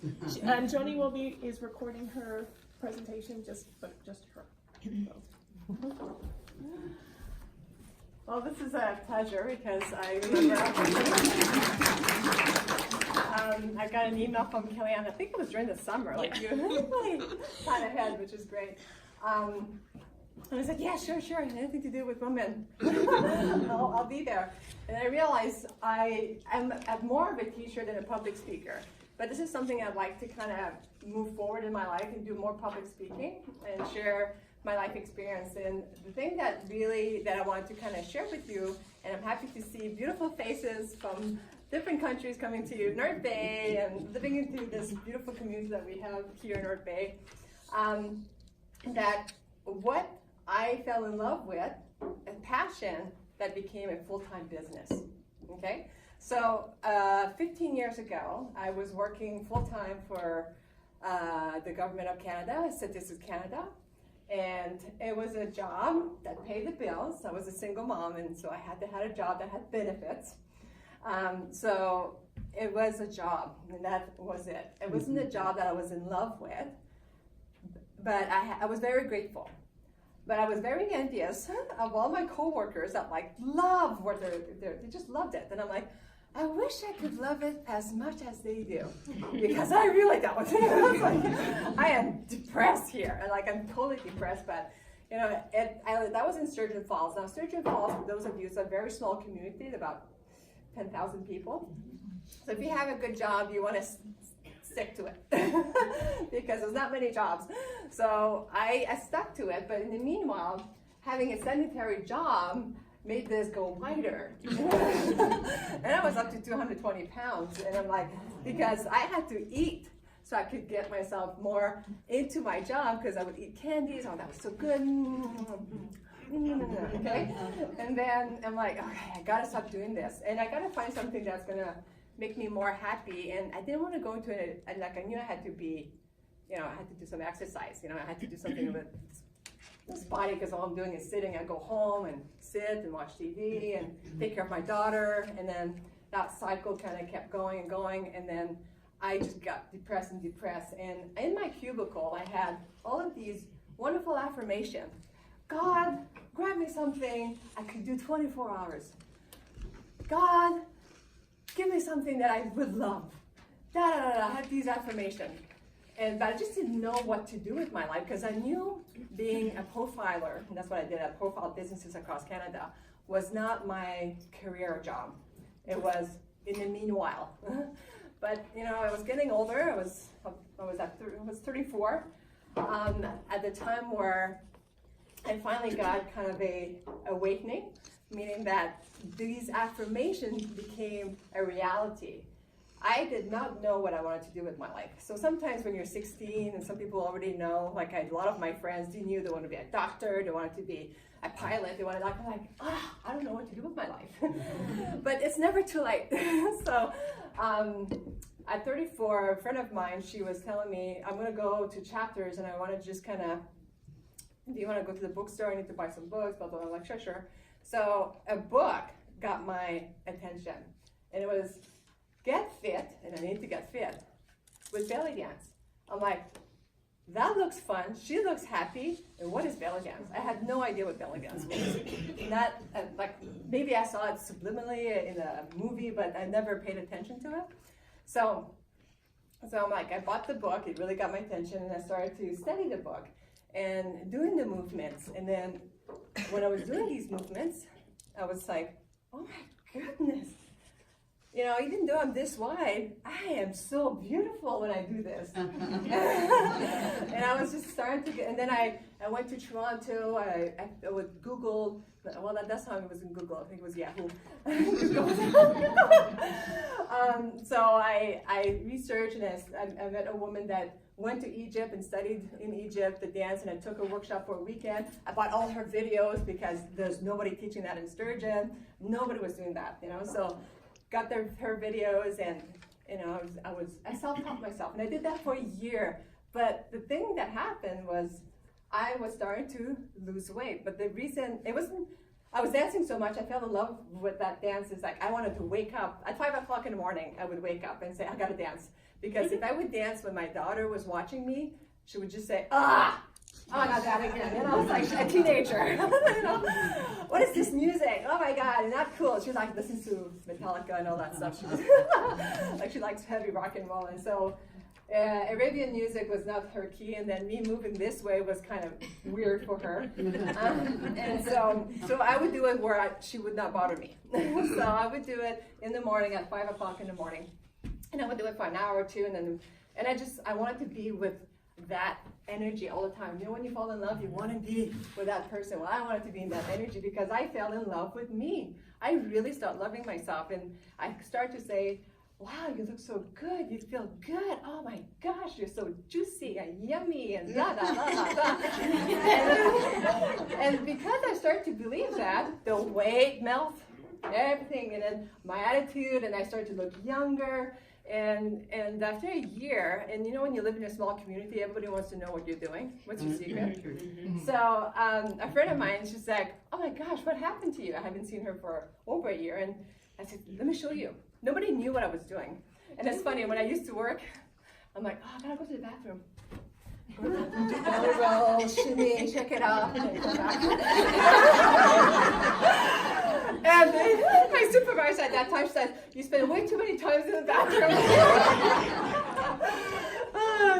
And Joni is recording her presentation, just her. Well, this is a pleasure because I remember I got an email from Kellyanne. I think it was during the summer. Like you really thought ahead, which is great. And I said, yeah, sure, anything to do with women, I'll be there. And I realized I am more of a teacher than a public speaker. But this is something I'd like to kind of move forward in my life and do more public speaking and share my life experience. And the thing that I want to kind of share with you, and I'm happy to see beautiful faces from different countries coming to North Bay and living into this beautiful community that we have here in North Bay, that what I fell in love with, a passion that became a full-time business, okay? So 15 years ago, I was working full-time for the government of Canada, Statistics Canada, and it was a job that paid the bills. I was a single mom, and so I had to have a job that had benefits. So it was a job, and that was it. It wasn't a job that I was in love with, but I was very grateful. But I was very envious of all my coworkers that love what they just loved it. And I'm like, I wish I could love it as much as they do, because I really don't. I am depressed here, and I'm totally depressed. But that was in Sturgeon Falls. Now Sturgeon Falls, for those of you, it's a very small community, about 10,000 people. So if you have a good job, you want to stick to it because there's not many jobs. So I stuck to it, but in the meanwhile, having a sedentary job made this go wider. And I was up to 220 pounds, and I'm like, because I had to eat so I could get myself more into my job, because I would eat candies. Oh, that was so good. Okay, and then I'm like, okay, I gotta stop doing this, and I gotta find something that's gonna make me more happy. And I didn't want to go into it, and I knew I had to be, I had to do some exercise. I had to do something with this body, because all I'm doing is sitting. I go home and sit and watch TV and take care of my daughter, and then that cycle kind of kept going and going, and then I just got depressed. And in my cubicle, I had all of these wonderful affirmations. God, grant me something I could do 24 hours. God, give me something that I would love. I had these affirmations. But I just didn't know what to do with my life, because I knew being a profiler, and that's what I did, I profiled businesses across Canada, was not my career job. It was in the meanwhile. But I was getting older. I was 34 at the time where I finally got kind of a awakening, meaning that these affirmations became a reality. I did not know what I wanted to do with my life. So sometimes when you're 16, and some people already know, a lot of my friends, they knew they wanted to be a doctor, they wanted to be a pilot, they wanted, I don't know what to do with my life. But it's never too late. So at 34, a friend of mine, she was telling me, I'm gonna go to Chapters, and I want to just kind of, do you want to go to the bookstore? I need to buy some books, blah, blah, blah. I'm like, sure. So a book got my attention, and it was Get Fit, and I need to get fit, with belly dance. I'm like, that looks fun. She looks happy. And what is belly dance? I had no idea what belly dance was. Not maybe I saw it subliminally in a movie, but I never paid attention to it. So I'm like, I bought the book. It really got my attention, and I started to study the book and doing the movements. And then when I was doing these movements, I was like, oh my goodness. Even though I'm this wide, I am so beautiful when I do this. And I was just starting to get, and then I went to Toronto. I would Google, well, that's how it was in Google. I think it was Yahoo. So I researched, and I met a woman that went to Egypt and studied in Egypt the dance, and I took a workshop for a weekend. I bought all her videos, because there's nobody teaching that in Sturgeon. Nobody was doing that, so got her videos, and I self-taught myself, and I did that for a year. But the thing that happened was I was starting to lose weight. But the reason it wasn't, I was dancing so much, I fell in love with that dance. It's I wanted to wake up at 5 o'clock in the morning. I would wake up and say, I gotta dance, Because if I would dance when my daughter was watching me, she would just say, ah! Oh, not that again. And I was like a teenager. You know? What is this music? Oh my God, not cool. She like listens to Metallica and all that stuff. Like she likes heavy rock and roll. And so Arabian music was not her key, and then me moving this way was kind of weird for her. And so I would do it where she would not bother me. So I would do it in the morning at 5 o'clock in the morning. And I would do it for an hour or two, and I wanted to be with that energy all the time. You know, when you fall in love, you want to be with that person. Well, I wanted to be in that energy because I fell in love with me. I really started loving myself, and I start to say, wow, you look so good, you feel good, oh my gosh, you're so juicy and yummy and blah, blah, blah, blah, blah. And because I started to believe that, the weight melts, everything, and then my attitude, and I started to look younger. And after a year, and you know when you live in a small community, everybody wants to know what you're doing. What's your secret? So a friend of mine, she's like, oh my gosh, what happened to you? I haven't seen her for over a year. And I said, let me show you. Nobody knew what I was doing. And it's funny, when I used to work, I'm like, oh, I gotta go to the bathroom. Belly roll, shimmy, check it out. And my supervisor at that time said, you spend way too many times in the bathroom.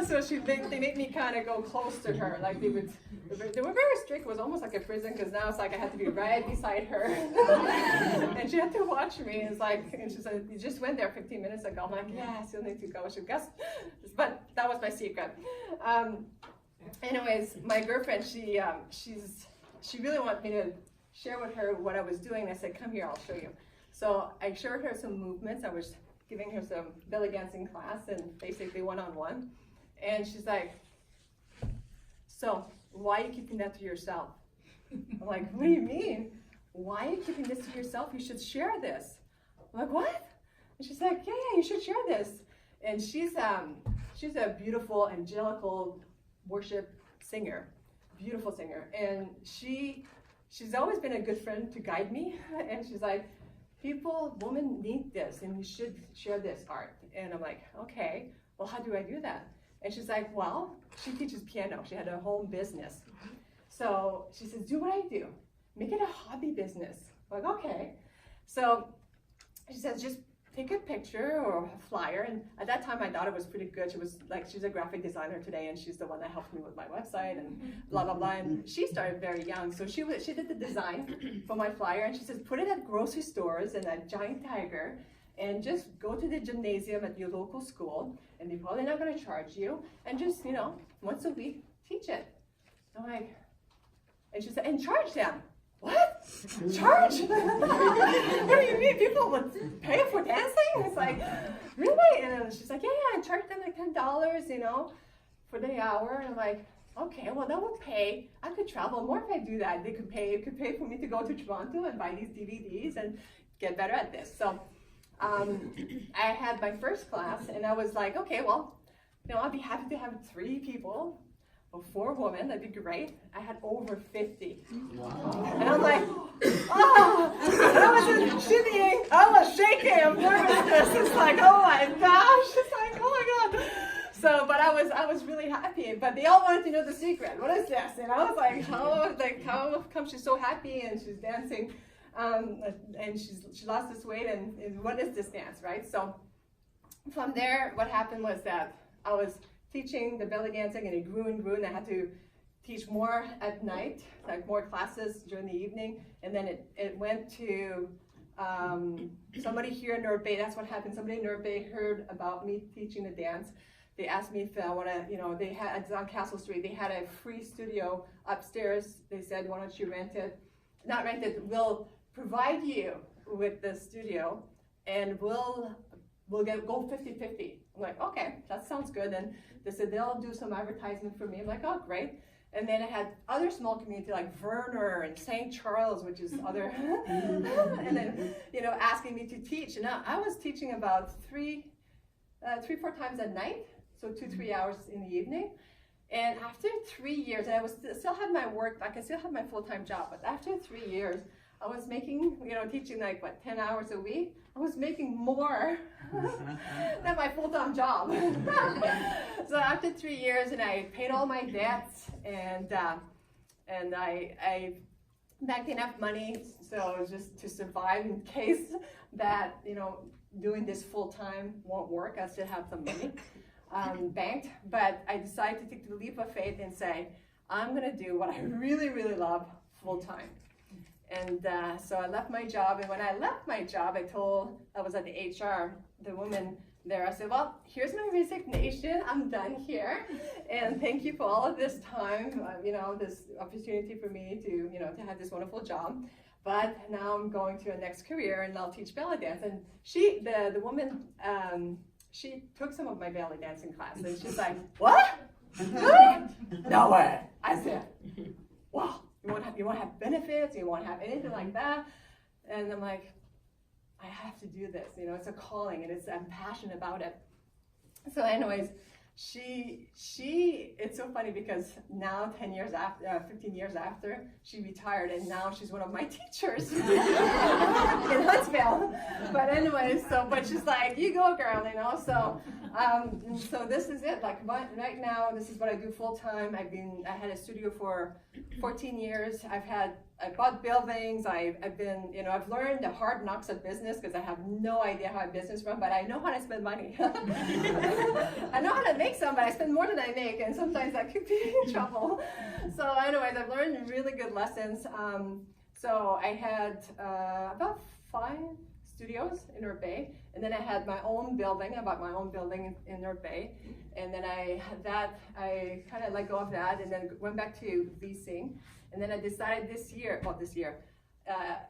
So they made me kind of go close to her. Like they were very strict. It was almost like a prison, because now it's like I had to be right beside her. And she had to watch me. It's like, and she said, you just went there 15 minutes ago. I'm like, yeah, I still need to go. She guess, but that was my secret. Anyways, my girlfriend, she really wanted me to share with her what I was doing. I said, come here, I'll show you. So I showed her some movements. I was giving her some belly dancing class, and basically one-on-one. And she's like, so why are you keeping that to yourself? I'm like, what do you mean? Why are you keeping this to yourself? You should share this. I'm like, what? And she's like, yeah, you should share this. And she's a beautiful, angelical worship singer, beautiful singer. And she's always been a good friend to guide me. And she's like, women need this, and you should share this art. And I'm like, okay, well, how do I do that? And she's like, well, she teaches piano. She had a home business. So she says, do what I do. Make it a hobby business. I'm like, okay. So she says, just take a picture or a flyer. And at that time, my daughter was pretty good. She's a graphic designer today, and she's the one that helped me with my website and blah, blah, blah. And she started very young. So she did the design for my flyer, and she says, put it at grocery stores and at Giant Tiger, and just go to the gymnasium at your local school, and they're probably not going to charge you, and just, once a week, teach it. I'm like, and she said, and charge them. What? Charge? What do you mean? People would pay for dancing? It's like, really? And then she's like, yeah, I charge them like $10, for the hour. And I'm like, okay, well, that would pay. I could travel more if I do that. It could pay for me to go to Toronto and buy these DVDs and get better at this. So I had my first class, and I was like, okay, well, I'd be happy to have 3 people. Or 4 women, that'd be great. I had over 50. Wow. And I'm like, oh! And I wasn't shimmying, I was shaking, I'm nervous. It's like, oh my gosh! It's like, oh my God! So, but I was really happy. But they all wanted to know the secret. What is this? And I was like, how come she's so happy and she's dancing, and she lost this weight, and what is this dance, right? So, from there, what happened was that I was teaching the belly dancing, and it grew and grew, and I had to teach more at night, like more classes during the evening, and then it went to somebody here in North Bay. That's what happened. Somebody in North Bay heard about me teaching the dance. They asked me if I want to, they had, it's on Castle Street, they had a free studio upstairs. They said, why don't you rent it? Not rent it, we'll provide you with the studio, and we'll go 50-50. I'm like, okay, that sounds good. And they said they'll do some advertisement for me. I'm like, oh, great. And then I had other small community like Verner and St. Charles, which is other, and then, asking me to teach. And I was teaching about 3-4 times at night, so 2-3 hours in the evening. And after 3 years, and I was still had my work, like I still had my full-time job, but after 3 years, I was making, teaching like, 10 hours a week. I was making more than my full-time job. So after 3 years, and I paid all my debts, and I banked enough money so just to survive in case that, doing this full-time won't work. I still have some money banked, but I decided to take the leap of faith and say, I'm gonna do what I really, really love full-time. And so I left my job, and when I left my job, I was at the HR, the woman there, I said, well, here's my resignation, I'm done here, and thank you for all of this time, this opportunity for me to, to have this wonderful job, but now I'm going to a next career, and I'll teach belly dance. And the woman, she took some of my belly dancing class, and she's like, what? Really? No way. I said, wow. You won't have benefits, you won't have anything like that. And I'm like, I have to do this, it's a calling, and I'm passionate about it. So anyways, it's so funny because now 15 years after, she retired, and now she's one of my teachers in Huntsville. But anyways, but she's like, you go girl, so this is it. Like right now, this is what I do full time. I had a studio for 14 years. I bought buildings. I've been, I've learned the hard knocks of business because I have no idea how a business runs, but I know how to spend money. I know how to make some, but I spend more than I make, and sometimes I could be in trouble. So anyways, I've learned really good lessons. So I had about 5 studios in North Bay, and then I had my own building. I bought my own building in North Bay, and then I kind of let go of that, and then went back to leasing. And then I decided this year,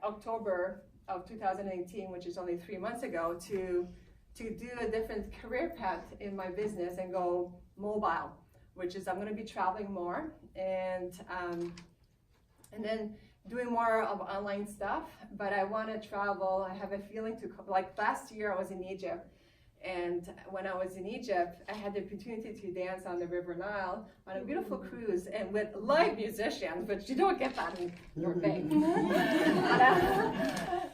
October of 2018, which is only 3 months ago, to do a different career path in my business and go mobile, which is I'm going to be traveling more and then doing more of online stuff. But I want to travel. I have a feeling like last year I was in Egypt. And when I was in Egypt, I had the opportunity to dance on the River Nile on a beautiful cruise and with live musicians, but you don't get that in North Bay.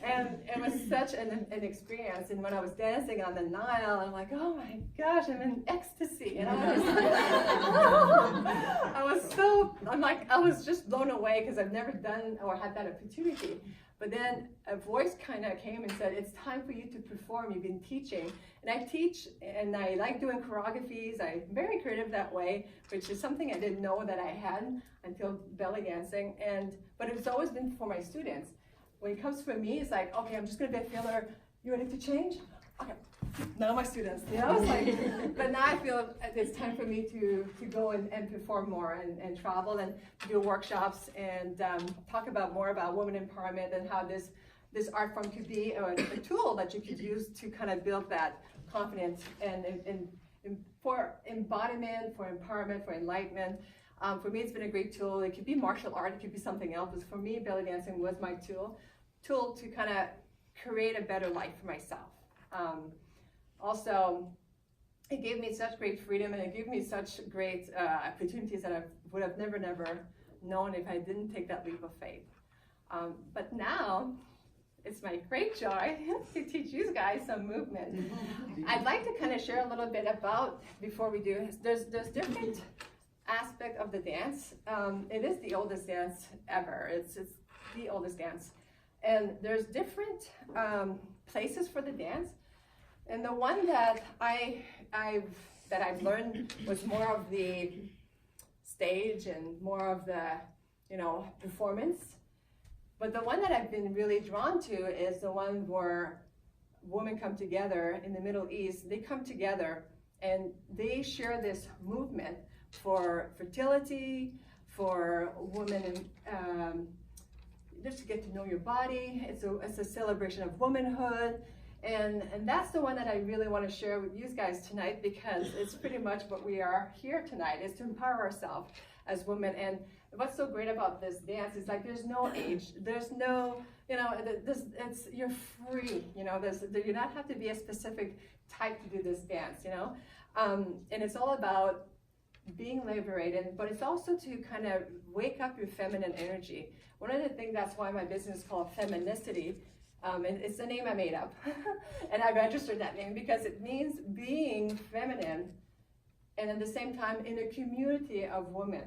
And it was such an experience. And when I was dancing on the Nile, I'm like, oh my gosh, I'm in ecstasy. And I was just blown away because I've never done or had that opportunity. But then a voice kind of came and said, it's time for you to perform. You've been teaching. And I teach, and I like doing choreographies. I'm very creative that way, which is something I didn't know that I had until belly dancing. But it's always been for my students. When it comes for me, it's like, okay, I'm just going to be a filler. You ready to change? Okay. None of my students, It's like, but now I feel it's time for me to go and perform more and travel and do workshops and talk more about women empowerment and how this art form could be a tool that you could use to kind of build that confidence and for embodiment, for empowerment, for enlightenment. For me, it's been a great tool. It could be martial art, it could be something else. But for me, belly dancing was my tool to kind of create a better life for myself. Also, it gave me such great freedom, and it gave me such great opportunities that I would have never known if I didn't take that leap of faith. But now, it's my great joy to teach you guys some movement. I'd like to kind of share a little bit about, before we do, there's different aspect of the dance. It is the oldest dance ever. It's the oldest dance. And there's different places for the dance. And the one that I've learned was more of the stage and more of the, performance. But the one that I've been really drawn to is the one where women come together in the Middle East. They come together and they share this movement for fertility, for women, just to get to know your body. It's a celebration of womanhood. And that's the one that I really want to share with you guys tonight, because it's pretty much what we are here tonight, is to empower ourselves as women. And what's so great about this dance is like there's no age, there's no, you're free, you not have to be a specific type to do this dance, and it's all about being liberated, but it's also to kind of wake up your feminine energy. One of the things, that's why my business is called Feminicity, and it's the name I made up. And I registered that name because it means being feminine and at the same time in a community of women.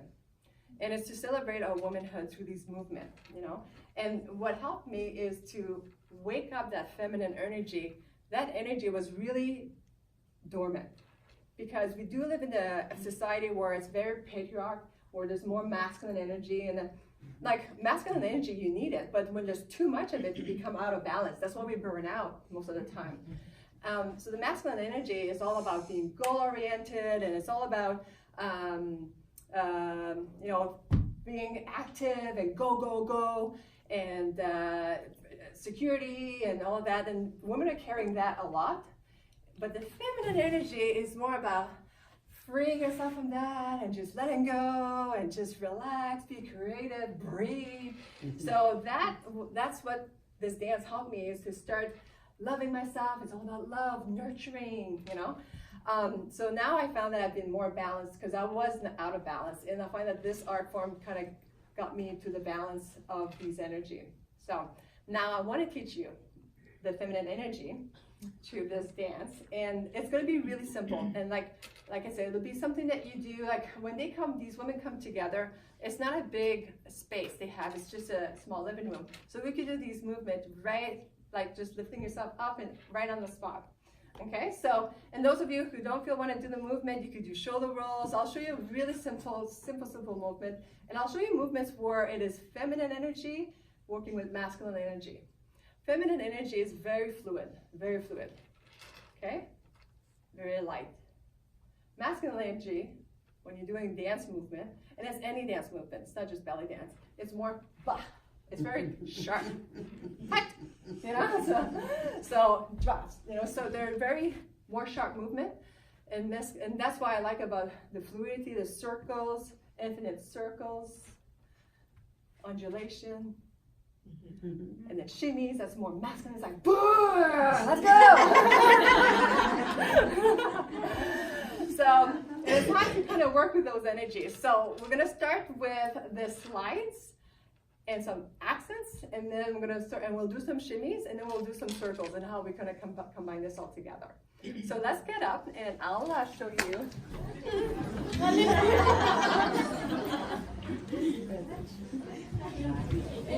And it's to celebrate our womanhood through these movements, you know? And what helped me is to wake up that feminine energy. That energy was really dormant because we do live in a society where it's very patriarch, where there's more masculine energy, and like masculine energy, you need it, but when there's too much of it, you become out of balance. That's why we burn out most of the time. So the masculine energy is all about being goal-oriented, and it's all about you know, being active and go, and security and all of that. And women are carrying that a lot. But the feminine energy is more about freeing yourself from that and just letting go and just relax, be creative, breathe. So that's what this dance helped me, is to start loving myself. It's all about love, nurturing, you know. So now I found that I've been more balanced because I was out of balance, and I find that this art form kind of got me into the balance of these energy. So now I want to teach you the feminine energy through this dance, and it's going to be really simple. And like I said, it'll be something that you do, like when they come, these women come together, it's not a big space they have, it's just a small living room. So we could do these movements right, like just lifting yourself up and right on the spot. Okay, so, and those of you who don't want to do the movement, you could do shoulder rolls. I'll show you a really simple movement, and I'll show you movements where it is feminine energy working with masculine energy. Feminine energy is very fluid, okay? Very light. Masculine energy, when you're doing dance movement, and it's any dance movement, it's not just belly dance, it's more bah. It's very sharp, you know, so drops, you know, so they're very more sharp movement, and that's why I like about the fluidity, the circles, infinite circles, undulation, and then shimmies, that's more masculine, it's like, let's go! So it's time to kind of work with those energies. So we're gonna start with the slides and some accents, and then we're gonna start, and we'll do some shimmies, and then we'll do some circles, and how we're gonna combine this all together. So let's get up, and I'll show you.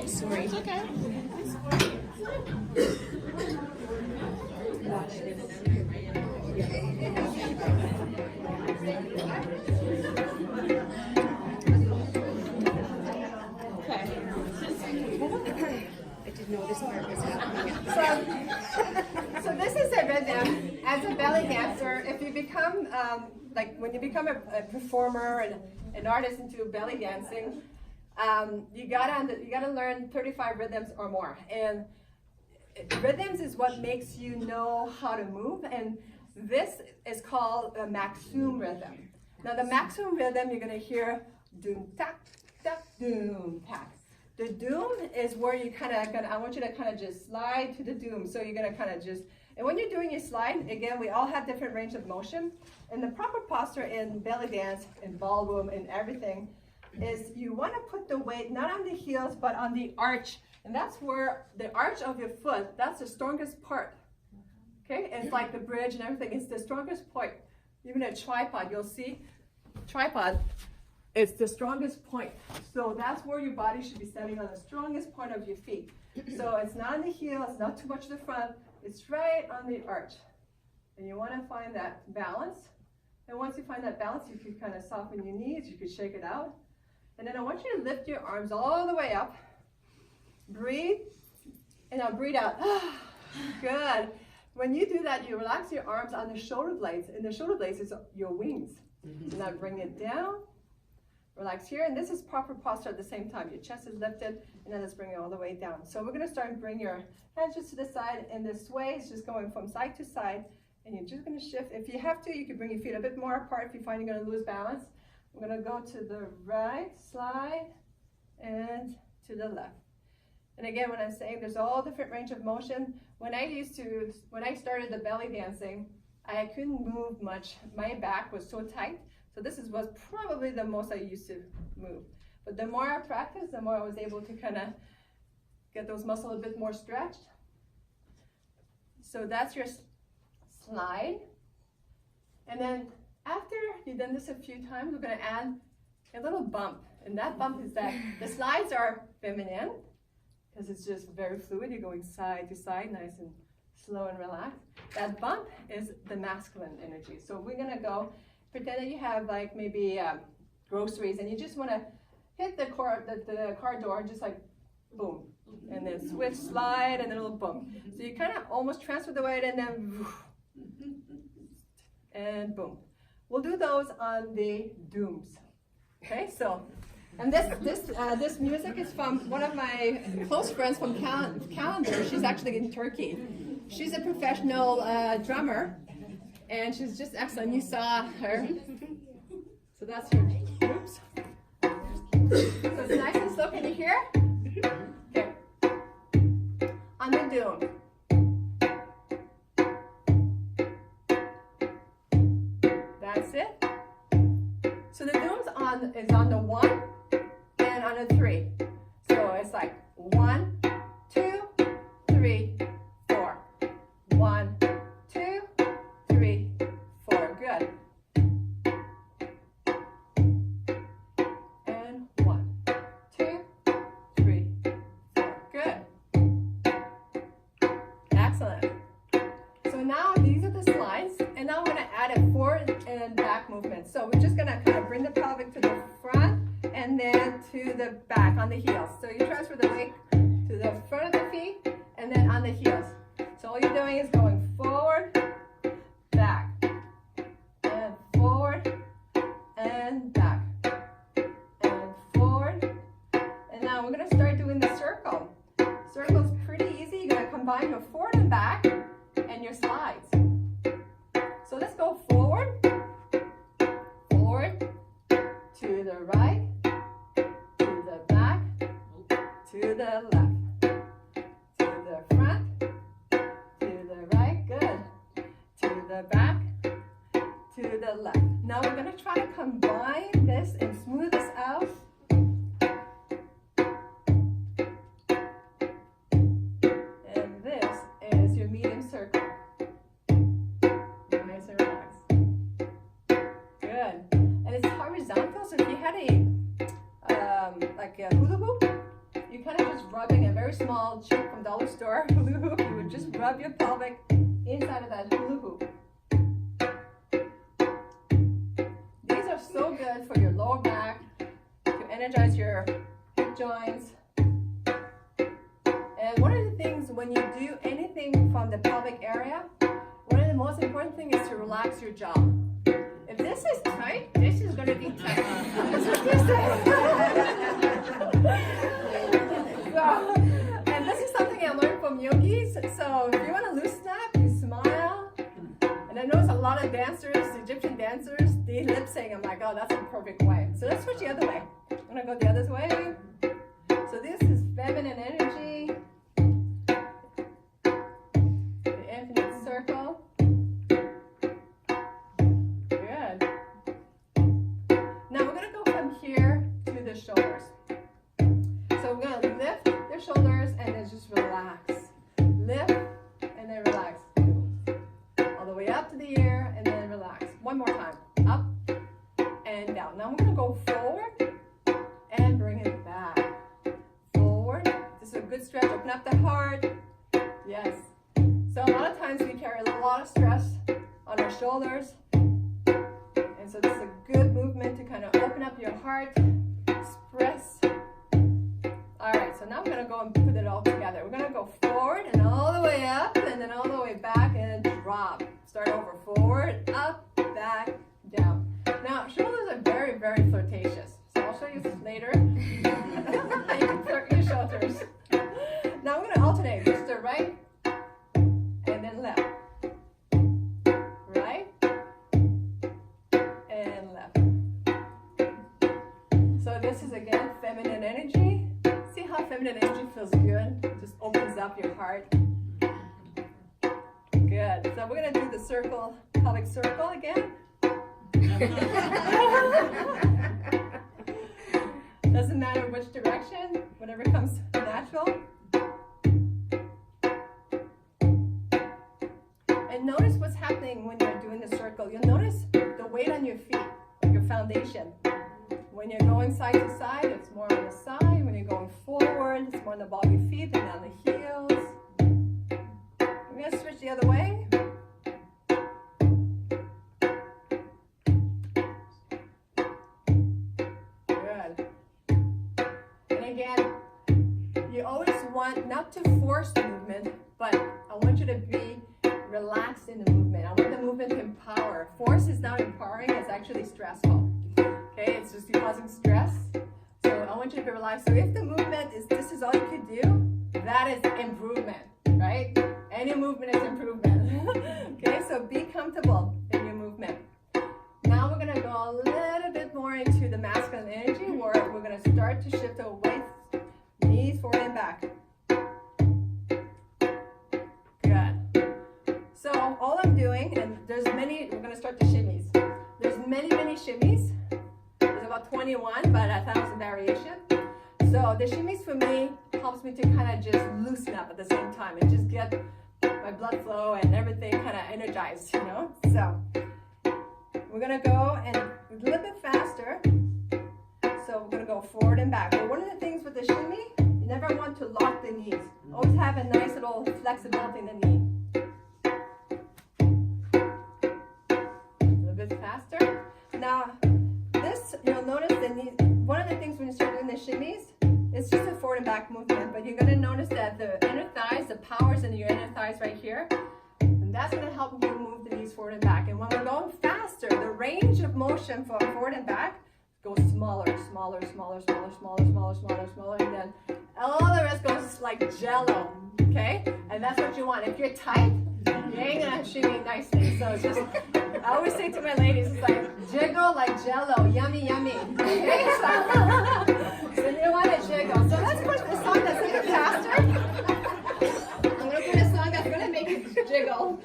Sorry. It's okay. I didn't know this part was happening. So this is a rhythm. As a belly dancer, if you become, like when you become a performer and an artist into belly dancing, you gotta learn 35 rhythms or more. And rhythms is what makes you know how to move, and this is called a maxim rhythm. Now the maxim rhythm, you're gonna hear doom tak tak doom tak. The doom is where you I want you to kind of just slide to the doom. So you're gonna kind of just, and when you're doing your slide, again, we all have different range of motion. And the proper posture in belly dance, in ballroom, in everything, is you want to put the weight not on the heels, but on the arch. And that's where the arch of your foot, that's the strongest part. Okay, it's like the bridge and everything, it's the strongest point. Even a tripod, you'll see, tripod, it's the strongest point. So that's where your body should be standing, on the strongest point of your feet. So it's not on the heel, it's not too much to the front, it's right on the arch. And you want to find that balance. And once you find that balance, you can kind of soften your knees, you can shake it out. And then I want you to lift your arms all the way up. Breathe, and now breathe out. Good. When you do that, you relax your arms on the shoulder blades, and the shoulder blades is your wings. So now bring it down. Relax here, and this is proper posture at the same time. Your chest is lifted, and then let's bring it all the way down. So we're going to start and bring your hands just to the side, and the sway is just going from side to side, and you're just going to shift. If you have to, you can bring your feet a bit more apart if you find you're going to lose balance. We're going to go to the right, slide, and to the left. And again, when I'm saying there's all different range of motion, when I started the belly dancing, I couldn't move much. My back was so tight. So was probably the most I used to move. But the more I practiced, the more I was able to kind of get those muscles a bit more stretched. So that's your slide. And then after you've done this a few times, we're going to add a little bump. And that bump is that the slides are feminine, because it's just very fluid. You're going side to side, nice and slow and relaxed. That bump is the masculine energy. So we're going to go, pretend that you have like maybe groceries, and you just want to hit the car door, just like boom. And then switch, slide, and then a little boom. So you kind of almost transfer the weight, and then and boom. We'll do those on the dooms. Okay, so, and this music is from one of my close friends from Calendar. She's actually in Turkey. She's a professional drummer, and she's just excellent. You saw her. So that's her. Oops. So it's nice and slow. Can you hear? Okay. On the doom. That's it. So the doom's is on the 1 and on the 3. So it's like 1, 2, 3, 4. 1, 2, 3, 4. Good. And 1, 2, 3, 4. Good. Excellent. So now these are the slides, and now I'm going to add a forward and back movement. So we're just going to kind of bring the pelvic to the front and then to the back on the heels. So you transfer the weight to the front of the feet and then on the heels. So all you're doing is going forward, back, and forward, and back, and forward. And now we're going to start doing the circle. Circle's pretty easy. You're going to combine your forward and back and your slides. So let's go forward, forward, to the right, to the back, to the left, to the front, to the right, good, to the back, to the left. Now we're going to try to combine this and smooth this out. And this is your medium circle. Nice and relaxed. Good. And it's horizontal, so if you had like a hula hoop, you kind of just rubbing a very small cheap from dollar store hula hoop, you would just rub your pelvic inside of that hula hoop. These are so good for your lower back, to energize your hip joints. And one of the things when you do anything from the pelvic area, one of the most important things is to relax your jaw. If this is tight, this is going to be tight. That's what this is. So, and this is something I learned from yogis. So if you want to loosen up, you smile. And I notice a lot of dancers, Egyptian dancers, they lip sync. I'm like, oh, that's a perfect way. So let's switch the other way. I'm going to go the other way. So this is feminine energy. The infinite circle. Good. Now we're going to go from here to the shoulders. So we're going to lift the shoulders and then just relax. Lift and then relax. All the way up to the ear and then relax. One more time. Up and down. Now we're going to go forward and bring it back. Forward. This is a good stretch. Open up the heart. Yes. So a lot of times we carry a lot of stress on our shoulders. And so this is a good movement to kind of open up your heart, express. All right, so now we're going to go and put it all together. We're going to go forward and all the way up and then all the way back and drop. Start over. Forward, up, back, down. Now, shoulders are very, very flirtatious. So I'll show you this later. You can flirt your shoulders. Now we're going to alternate. Just the right and then left. Right and left. So this is again feminine energy. See how feminine energy feels good? It just opens up your heart. Good. So we're going to do the circle, pelvic circle again. Doesn't matter which direction, whatever comes natural. And notice what's happening when you're doing the circle. You'll notice the weight on your feet, your foundation. When you're going side to side, it's more on the side. When you're going forward, it's more on the ball of your feet and on the heels. We're going to switch the other way. Good. And again, you always want not to force the movement, but I want you to be relaxed in the movement. I want the movement to empower. Force is not empowering, it's actually stressful. Okay, it's just causing stress. So I want you to be relaxed. So if the movement is, this is all you could do, that is improvement, right? Any movement is improvement. Okay, so be comfortable in your movement. Now we're gonna go a little bit more into the masculine energy where we're gonna start to shift away, knees forward and back. Good. So all I'm doing, and there's many, we're gonna start the shimmies. There's many shimmies. There's about 21, but 1,000 variation. So the shimmies for me helps me to kind of just loosen up at the same time and just get my blood flow and everything kind of energized, you know? So we're gonna go and a little bit faster. So we're gonna go forward and back. But one of the things with the shimmy, you never want to lock the knees. Always have a nice little flexibility in the knee. A little bit faster. Now, this, you'll notice the knee, one of the things when you start doing the shimmies, it's just a forward and back movement, but you're gonna notice that the inner thighs, the power's in your inner thighs right here, and that's gonna help you move the knees forward and back. And when we're going faster, the range of motion from forward and back goes smaller, smaller, smaller, smaller, smaller, smaller, smaller, smaller, and then all the rest goes like jello, okay? And that's what you want. If you're tight, you ain't gonna shimmy nicely. So it's just, I always say to my ladies, it's like jiggle like jello, yummy, yummy. Okay? So you want to jiggle. So let's put a song that's a bit faster. I'm gonna put a song that's gonna make you jiggle.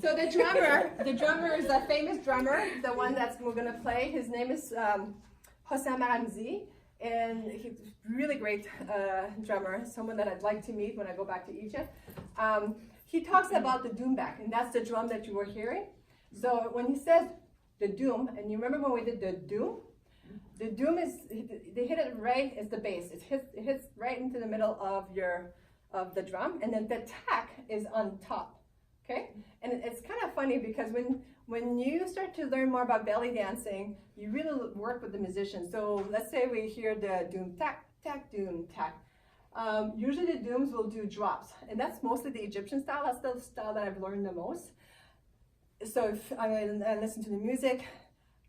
So the drummer is a famous drummer, the one that's we're gonna play. His name is Hossam Ramzi, and he's a really great drummer, someone that I'd like to meet when I go back to Egypt. He talks about the doumbek, and that's the drum that you were hearing. So when he says the doom, and you remember when we did the doom is, they hit it right as the bass. It hits right into the middle of the drum, and then the tack is on top. Okay, and it's kind of funny because when you start to learn more about belly dancing, you really work with the musicians. So let's say we hear the doom tack tack doom tack. Usually the dooms will do drops, and that's mostly the Egyptian style. That's the style that I've learned the most. So if I listen to the music,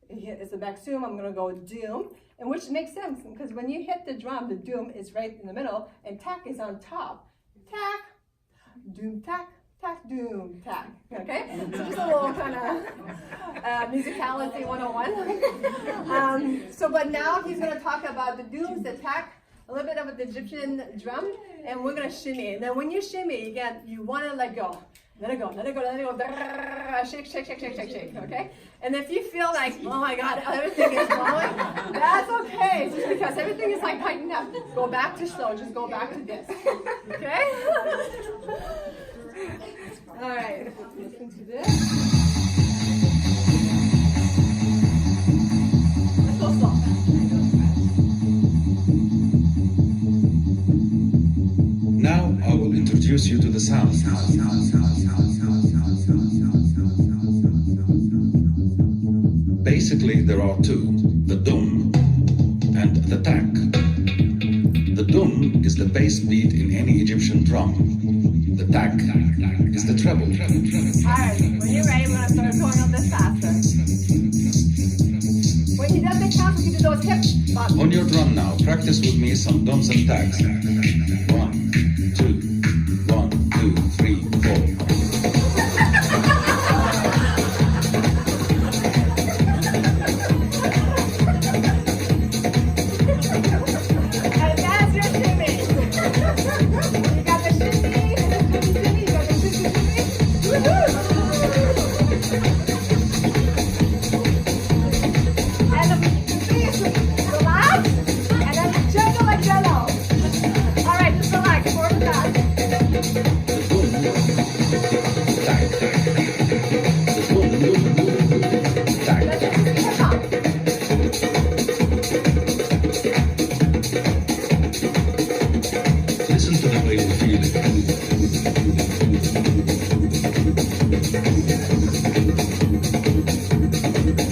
it's a back zoom, I'm gonna go doom, and which makes sense because when you hit the drum, the doom is right in the middle, and tack is on top. Tack, doom tack, tack, doom tack. Okay, so just a little kind of musicality 101. So, but now he's gonna talk about the dooms, the tack, a little bit of the Egyptian drum, and we're gonna shimmy. Now when you shimmy, again, you wanna let go. Let it go, let it go, let it go. Shake, shake, shake, shake, shake, shake, okay? And if you feel like, oh my God, everything is blowing, that's okay. Just because everything is like tightened up. Go back to slow, just go back to this, okay? All right, listen to this. Let's go slow. Now I will introduce you to the sound. Basically, there are two, the dum and the tack. The dum is the bass beat in any Egyptian drum. The tack is the treble. Alright, when you're ready, we're going to start going a little bit faster. When he does the count, we can do those hip bops. On your drum now, practice with me some dums and tacks. 1, 2, 1, 2, 3, 4. tack. That's it. Sing a song. Listen to the way you feel it.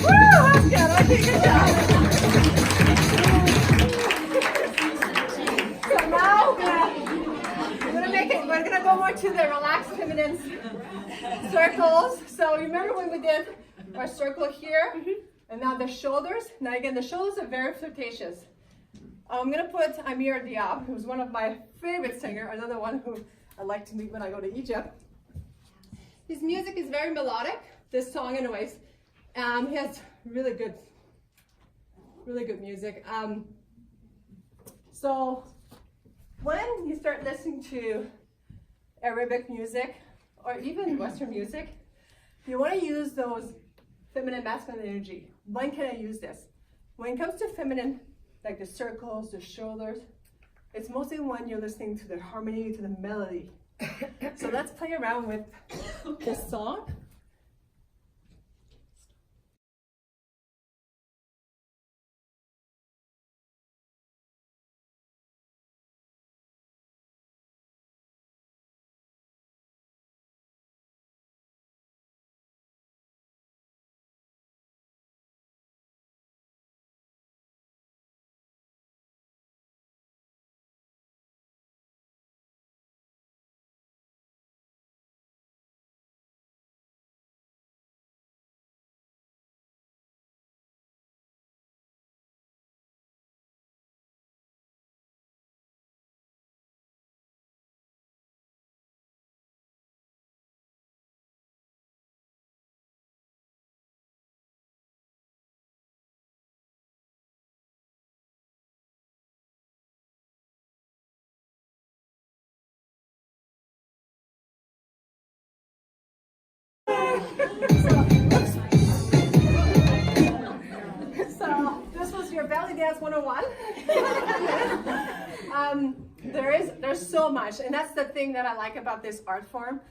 Woo! That's good. Okay, good job. So now we're gonna go more to the relaxed feminine circles. So you remember when we did our circle here? And now the shoulders. Now again, the shoulders are very flirtatious. I'm gonna put Amir Diab, who's one of my favorite singers, another one who I like to meet when I go to Egypt. His music is very melodic, this song anyways. He has really good music. So when you start listening to Arabic music or even Western music, you want to use those feminine, masculine energy. When can I use this? When it comes to feminine, like the circles, the shoulders, it's mostly when you're listening to the harmony, to the melody. So let's play around with this song. So this was your belly dance 101. There's so much, and that's the thing that I like about this art form.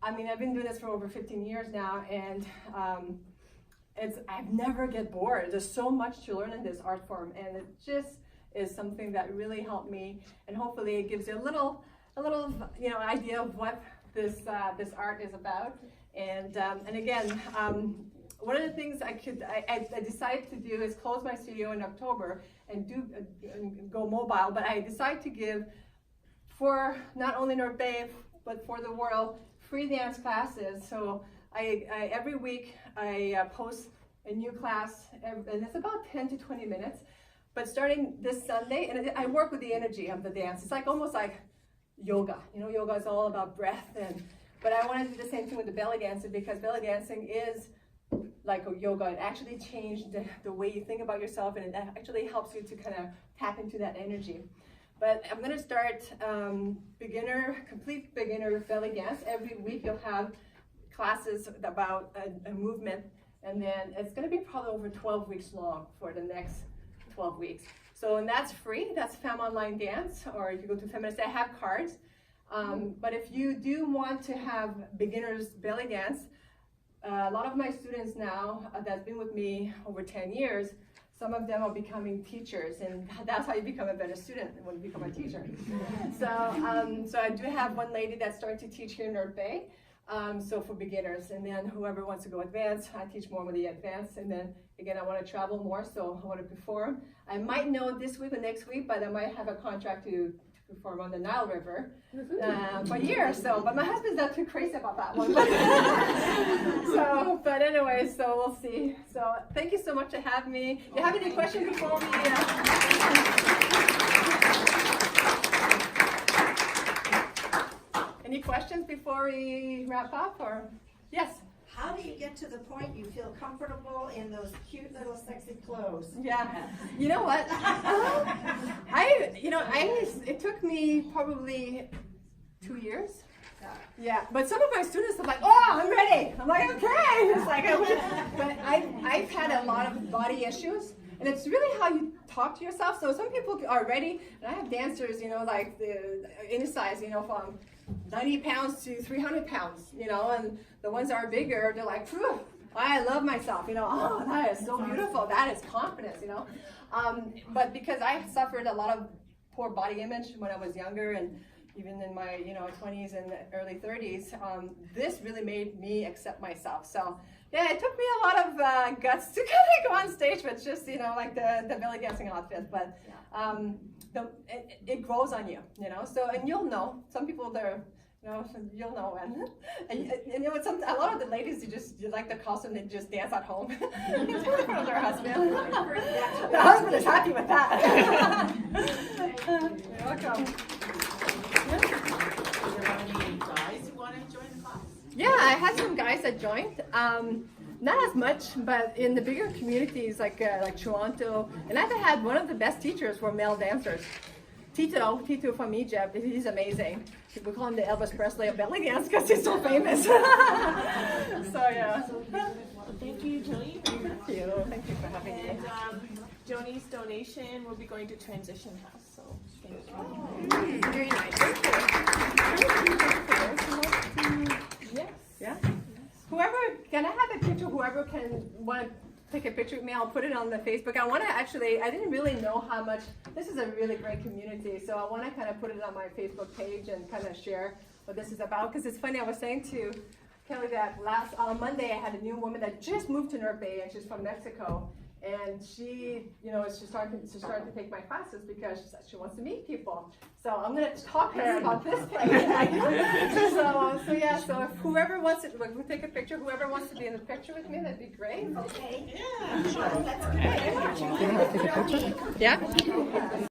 I mean, I've been doing this for over 15 years now, and I never get bored. There's so much to learn in this art form, and it just is something that really helped me, and hopefully it gives you a little idea of what this art is about. And again, one of the things I decided to do is close my studio in October and go mobile, but I decided to give, for not only North Bay, but for the world, free dance classes. So every week I post a new class, and it's about 10 to 20 minutes. But starting this Sunday, and I work with the energy of the dance. It's like almost like yoga. You know, yoga is all about breath, but I want to do the same thing with the belly dancing, because belly dancing is like a yoga. It actually changed the way you think about yourself, and it actually helps you to kind of tap into that energy. But I'm going to start complete beginner belly dance. Every week you'll have classes about a movement, and then it's going to be probably over 12 weeks long for the next 12 weeks. So, and that's free. That's Femme Online Dance, or if you go to Feminist, I have cards. But if you do want to have beginners belly dance, a lot of my students now that's been with me over 10 years, some of them are becoming teachers, and that's how you become a better student when you become a teacher. So I do have one lady that's starting to teach here in North Bay, so for beginners, and then whoever wants to go advanced, I teach more with the advanced, and then again, I want to travel more, so I want to perform. I might know this week or next week, but I might have a contract to perform on the Nile River for a year or so, but my husband's not too crazy about that one. But anyway, so we'll see. So thank you so much for having me. Do you have any questions before we? Any questions before we wrap up, or yes? How do you get to the point you feel comfortable in those cute little sexy clothes? Yeah, you know what? It took me probably 2 years. Yeah, but some of my students are like, "Oh, I'm ready." I'm like, "Okay." It's like, but I've had a lot of body issues, and it's really how you talk to yourself. So some people are ready, and I have dancers, like any size, from 90 pounds to 300 pounds, and the ones that are bigger, they're like, phew. I love myself, you know, oh, that is so beautiful, that is confidence, you know. But because I suffered a lot of poor body image when I was younger, and even in my, you know, 20s and early 30s, this really made me accept myself. So yeah, it took me a lot of guts to kind of go on stage with just, you know, like the belly dancing outfit, but it grows on you, you know. So, and you'll know, some people, they're, you know, you'll know when. And you know, a lot of the ladies, you like the costume, they just dance at home in front of their husband. The husband is happy with that. You're welcome. Is there any guys who want to join the class? Yeah, I had some guys that joined. Not as much, but in the bigger communities like Toronto, and I've had one of the best teachers for male dancers. Tito from Egypt, he's amazing. We call him the Elvis Presley of belly dance because he's so famous. So yeah. Thank you, Joni. Thank you. Thank you for having me. And Joni's donation will be going to Transition House. So thank you. Very nice. Thank you. Yes. Yeah. Whoever, can I have a picture? Whoever can want to take a picture with me, I'll put it on the Facebook. I want to actually, I didn't really know how much, this is a really great community, so I want to kind of put it on my Facebook page and kind of share what this is about, because it's funny, I was saying to Kelly that on Monday I had a new woman that just moved to North Bay, and she's from Mexico, and she, you know, she started to take my classes because she wants to meet people. So I'm going to talk to her about this place. So yeah, so if whoever wants to, we'll take a picture. Whoever wants to be in the picture with me, that'd be great. Okay. Yeah. Yeah.